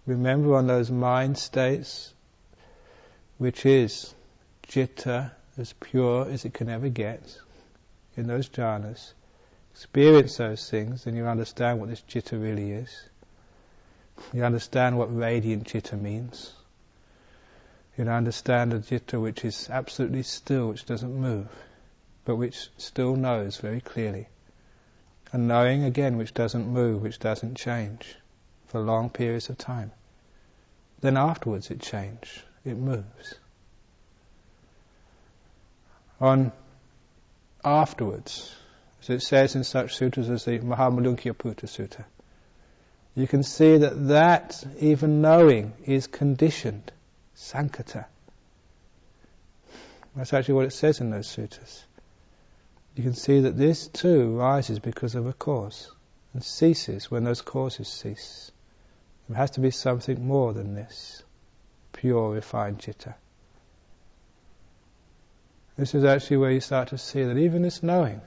S1: Remember on those mind states, which is citta, as pure as it can ever get, in those jhanas, experience those things, then you understand what this citta really is. You understand what radiant citta means. You understand a citta which is absolutely still, which doesn't move, but which still knows very clearly. And knowing again which doesn't move, which doesn't change for long periods of time. Then afterwards it changes, it moves. On afterwards, as it says in such sutras as the Mahamalunkyaputta Sutta, you can see that even knowing is conditioned, sankata. That's actually what it says in those sutras. You can see that this too rises because of a cause and ceases when those causes cease. There has to be something more than this pure, refined citta. This is actually where you start to see that even this knowing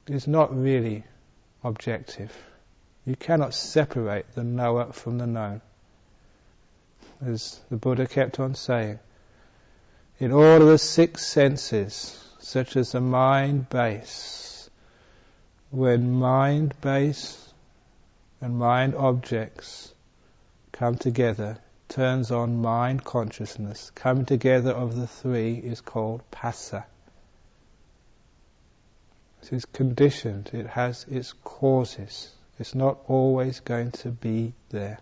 S1: is not really objective. You cannot separate the knower from the known. As the Buddha kept on saying, in all of the six senses, such as the mind base, when mind base and mind objects come together, turns on mind consciousness. Coming together of the three is called phassa. It is conditioned, it has its causes. It's not always going to be there.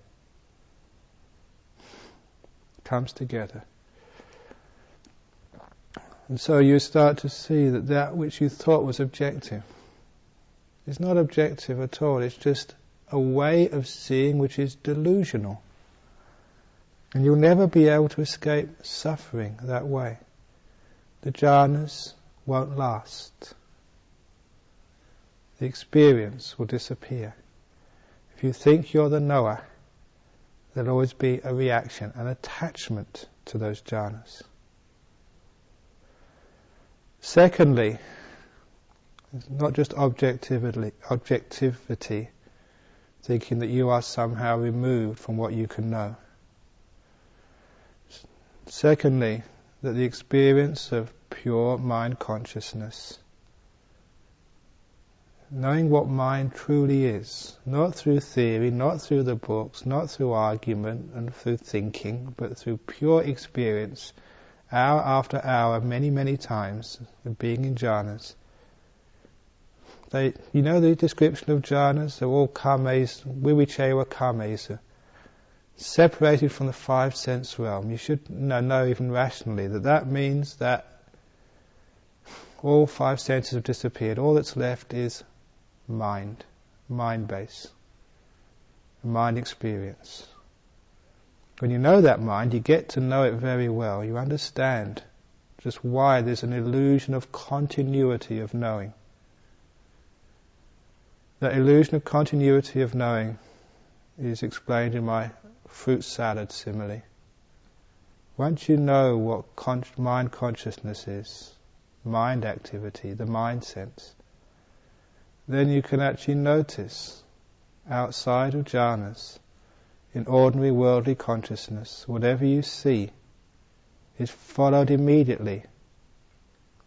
S1: It comes together. And so you start to see that which you thought was objective is not objective at all. It's just a way of seeing which is delusional. And you'll never be able to escape suffering that way. The jhanas won't last. The experience will disappear. If you think you're the knower, there'll always be a reaction, an attachment to those jhanas. Secondly, it's not just objectivity, thinking that you are somehow removed from what you can know. Secondly, that the experience of pure mind consciousness, knowing what mind truly is, not through theory, not through the books, not through argument and through thinking, but through pure experience, hour after hour, many, many times, of being in jhanas. You know the description of jhanas? They're all kames, vivichewa kames, separated from the five sense realm. You should know even rationally that means that all five senses have disappeared. All that's left is mind base, mind experience. When you know that mind, you get to know it very well. You understand just why there's an illusion of continuity of knowing. That illusion of continuity of knowing is explained in my fruit salad simile. Once you know what mind consciousness is, mind activity, the mind sense, then you can actually notice outside of jhanas, in ordinary worldly consciousness, whatever you see is followed immediately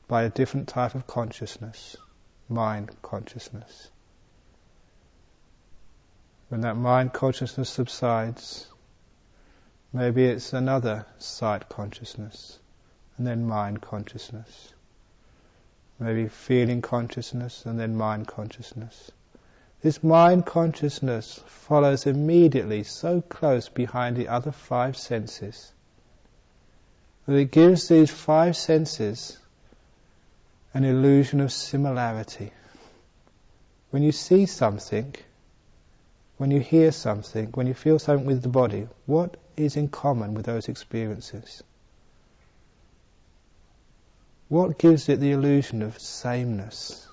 S1: by a different type of consciousness, mind consciousness. When that mind consciousness subsides, maybe it's another sight consciousness, and then mind consciousness. Maybe feeling consciousness, and then mind consciousness. This mind consciousness follows immediately, so close behind the other five senses, that it gives these five senses an illusion of similarity. When you see something, when you hear something, when you feel something with the body, what is in common with those experiences? What gives it the illusion of sameness?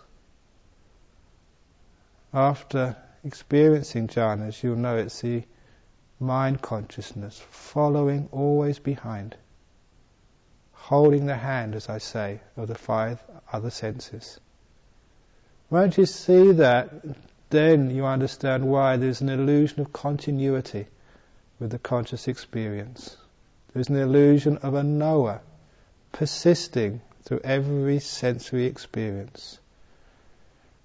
S1: After experiencing jhanas, you'll know it's the mind consciousness following always behind, holding the hand, as I say, of the five other senses. Once you see that, then you understand why there's an illusion of continuity with the conscious experience. There's an illusion of a knower persisting through every sensory experience.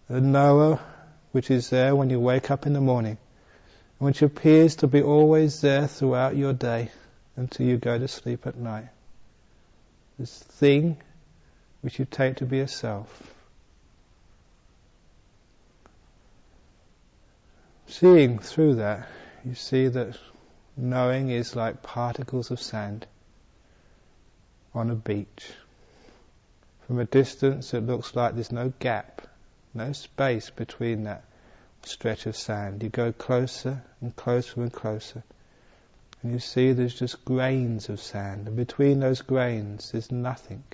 S1: The knower which is there when you wake up in the morning, which appears to be always there throughout your day until you go to sleep at night. This thing which you take to be a self. Seeing through that, you see that knowing is like particles of sand on a beach. From a distance it looks like there's no gap, no space between that stretch of sand. You go closer and closer and closer, and you see there's just grains of sand, and between those grains there's nothing.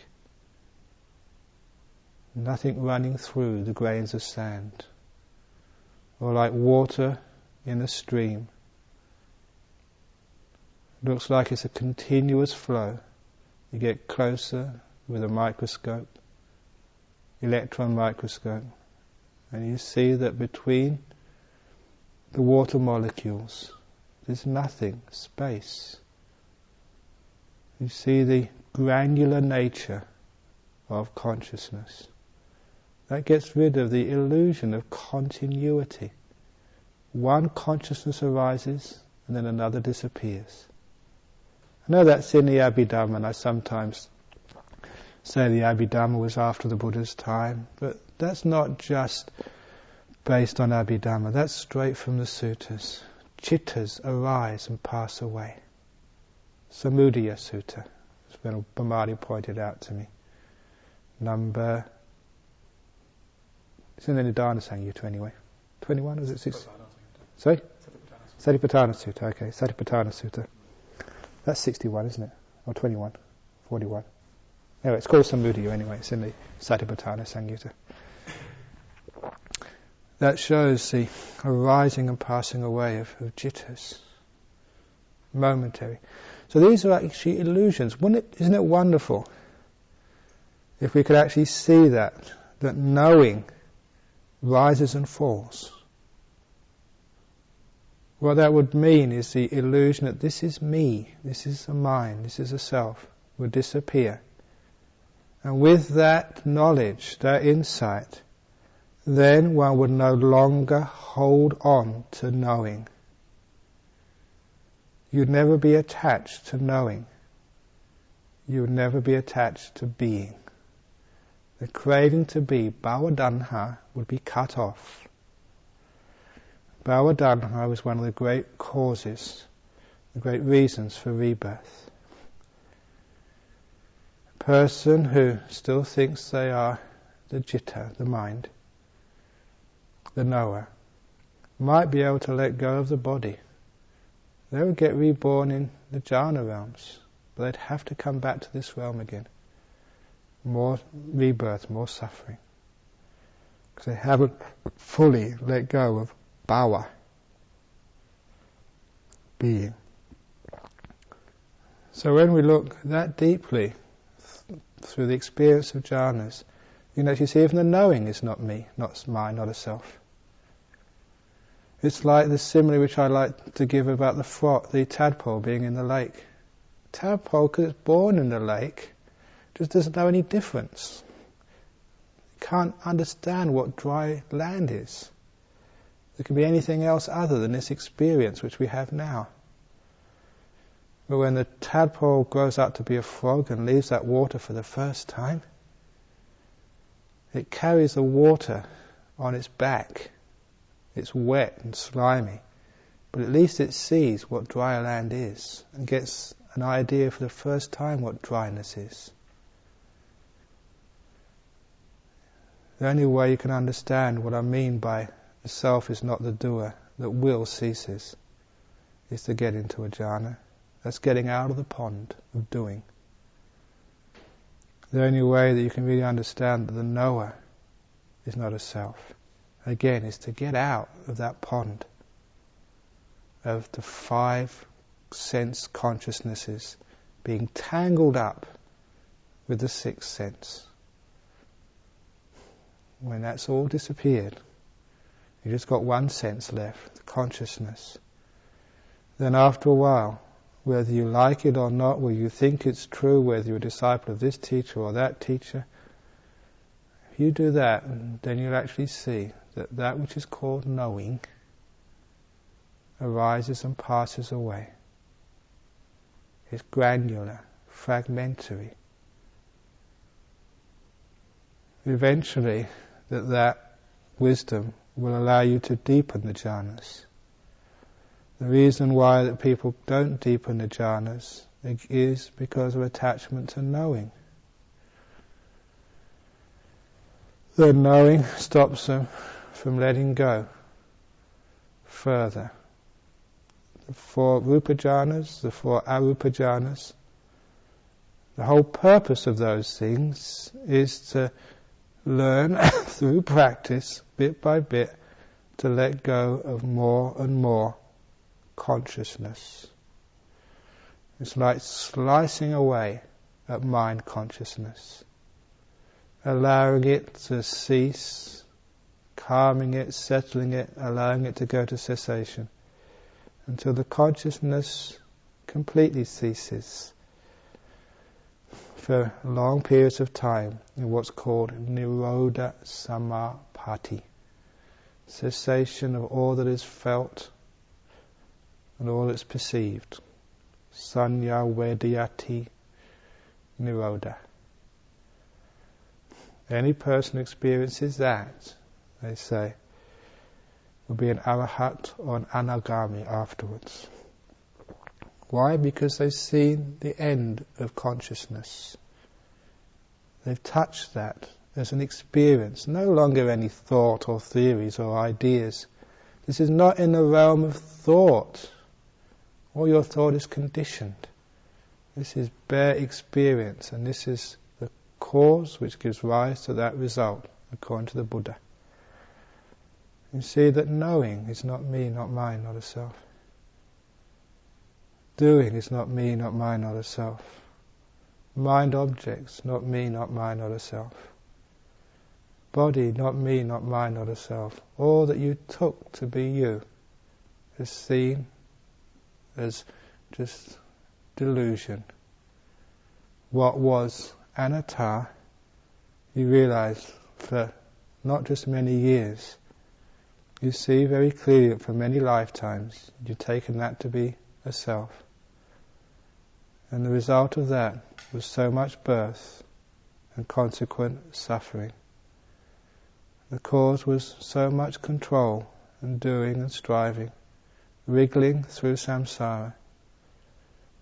S1: Nothing running through the grains of sand. Or like water in a stream. It looks like it's a continuous flow. You get closer with a microscope, electron microscope, and you see that between the water molecules there's nothing, space. You see the granular nature of consciousness. That gets rid of the illusion of continuity. One consciousness arises and then another disappears. I know that's in the Abhidhamma, and I sometimes say the Abhidhamma was after the Buddha's time, but that's not just based on Abhidhamma, that's straight from the suttas. Chittas arise and pass away. Samudaya Sutta, as Venerable Bhamari pointed out to me. Number... It's in the Nidana Sangha anyway. 21, is it 6? Sorry? Satipatthana Sutta, okay. Satipatthana Sutta. That's 61, isn't it? Or 21, 41. Anyway, it's called Samudaya anyway. It's in the Satipatthana Sangha. That shows the arising and passing away of jittas. Momentary. So these are actually illusions. Isn't it wonderful if we could actually see that knowing rises and falls. What that would mean is the illusion that this is me, this is a mind, this is a self, would disappear. And with that knowledge, that insight, then one would no longer hold on to knowing. You'd never be attached to knowing. You would never be attached to being. The craving to be, bhava-danha, would be cut off. Bhava-danha is one of the great causes, the great reasons for rebirth. A person who still thinks they are the citta, the mind, the knower, might be able to let go of the body. They would get reborn in the jhana realms, but they'd have to come back to this realm again. More rebirth, more suffering. Because they haven't fully let go of bhava, being. So when we look that deeply through the experience of jhanas, you can actually see even the knowing is not me, not mine, not a self. It's like the simile which I like to give about the tadpole being in the lake. Tadpole, because it's born in the lake, just doesn't know any difference. Can't understand what dry land is. There can be anything else other than this experience which we have now. But when the tadpole grows up to be a frog and leaves that water for the first time, it carries the water on its back. It's wet and slimy, but at least it sees what dry land is and gets an idea for the first time what dryness is. The only way you can understand what I mean by the self is not the doer, that will ceases, is to get into a jhana. That's getting out of the pond of doing. The only way that you can really understand that the knower is not a self, again, is to get out of that pond of the 5 sense consciousnesses being tangled up with the 6th sense. When that's all disappeared, you just got one sense left, the consciousness. Then after a while, whether you like it or not, whether you think it's true, whether you're a disciple of this teacher or that teacher, If you do that, then you'll actually see that that which is called knowing arises and passes away. It's granular, fragmentary. Eventually, that wisdom will allow you to deepen the jhanas. The reason why that people don't deepen the jhanas is because of attachment to knowing. The knowing stops them from letting go further. The 4 rupa jhanas, the 4 arupa jhanas, the whole purpose of those things is to learn through practice, bit by bit, to let go of more and more consciousness. It's like slicing away at mind consciousness, allowing it to cease, calming it, settling it, allowing it to go to cessation, until the consciousness completely ceases for long periods of time in what's called Nirodha Samapatti, cessation of all that is felt and all that's perceived. Sanya Vedayati Nirodha. Any person who experiences that, they say, will be an arahat or an anagami afterwards. Why? Because they've seen the end of consciousness. They've touched that as an experience, no longer any thought or theories or ideas. This is not in the realm of thought. All your thought is conditioned. This is bare experience, and this is the cause which gives rise to that result, according to the Buddha. You see that knowing is not me, not mine, not a self. Doing is not me, not mine, not a self. Mind objects, not me, not mine, not a self. Body, not me, not mine, not a self. All that you took to be you is seen as just delusion. What was Anatta, you realize for not just many years, you see very clearly that for many lifetimes you've taken that to be a self. And the result of that was so much birth and consequent suffering. The cause was so much control and doing and striving, wriggling through samsara,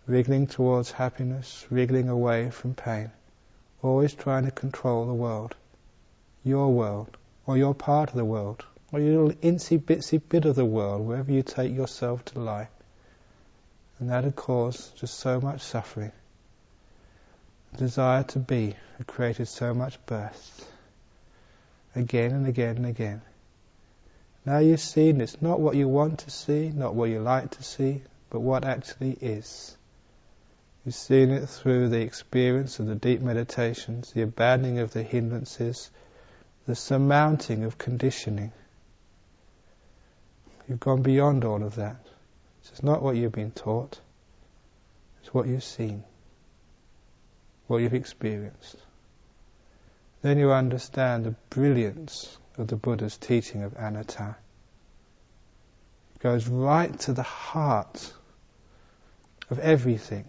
S1: wriggling towards happiness, wriggling away from pain, always trying to control the world, or your part of the world, or your little insy-bitsy bit of the world, wherever you take yourself to lie. And that had caused just so much suffering. The desire to be had created so much birth, again and again and again. Now you've seen it's not what you want to see, not what you like to see, but what actually is. You've seen it through the experience of the deep meditations, the abandoning of the hindrances, the surmounting of conditioning. You've gone beyond all of that. It's not what you've been taught, it's what you've seen, what you've experienced. Then you understand the brilliance of the Buddha's teaching of Anatta. It goes right to the heart of everything.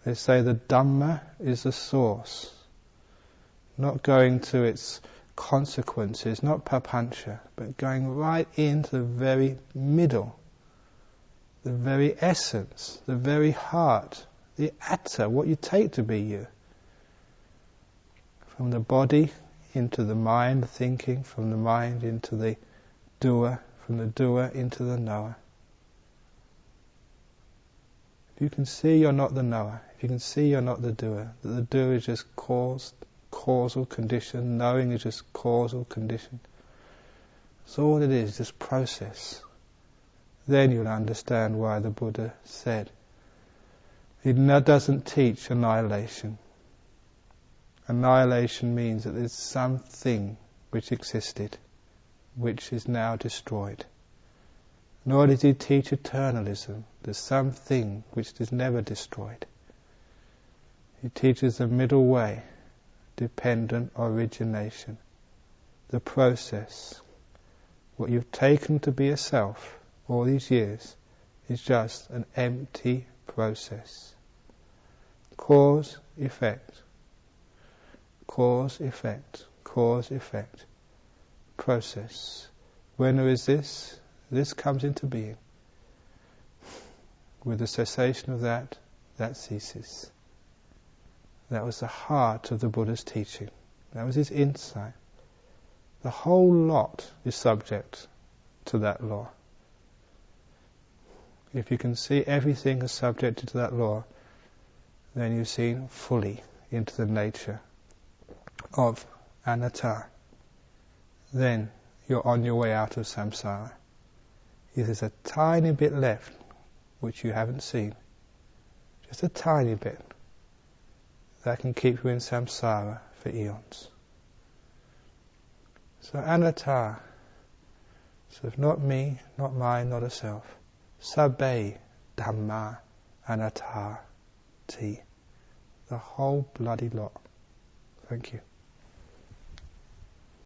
S1: They say the Dhamma is the source, not going to its consequences, not papancha, but going right into the very middle, the very essence, the very heart, the atta, what you take to be you. From the body into the mind thinking, from the mind into the doer, from the doer into the knower. If you can see you're not the knower, if you can see you're not the doer, that the doer is just causal condition, knowing is just causal condition. That's all it is, just process. Then you'll understand why the Buddha said he doesn't teach annihilation. Annihilation means that there's something which existed, which is now destroyed. Nor did he teach eternalism. There's something which is never destroyed. He teaches the middle way, dependent origination. The process, what you've taken to be a self all these years, is just an empty process. Cause, effect. Cause, effect. Cause, effect. Process. When there is this comes into being. With the cessation of that ceases. That was the heart of the Buddha's teaching. That was his insight. The whole lot is subject to that law. If you can see everything as subject to that law, then you've seen fully into the nature of Anatta. Then you're on your way out of samsara. If there's a tiny bit left which you haven't seen, just a tiny bit, that can keep you in samsara for eons. So Anatta, so if not me, not mine, not a self, sabbe dhamma anatta ti, the whole bloody lot. Thank you.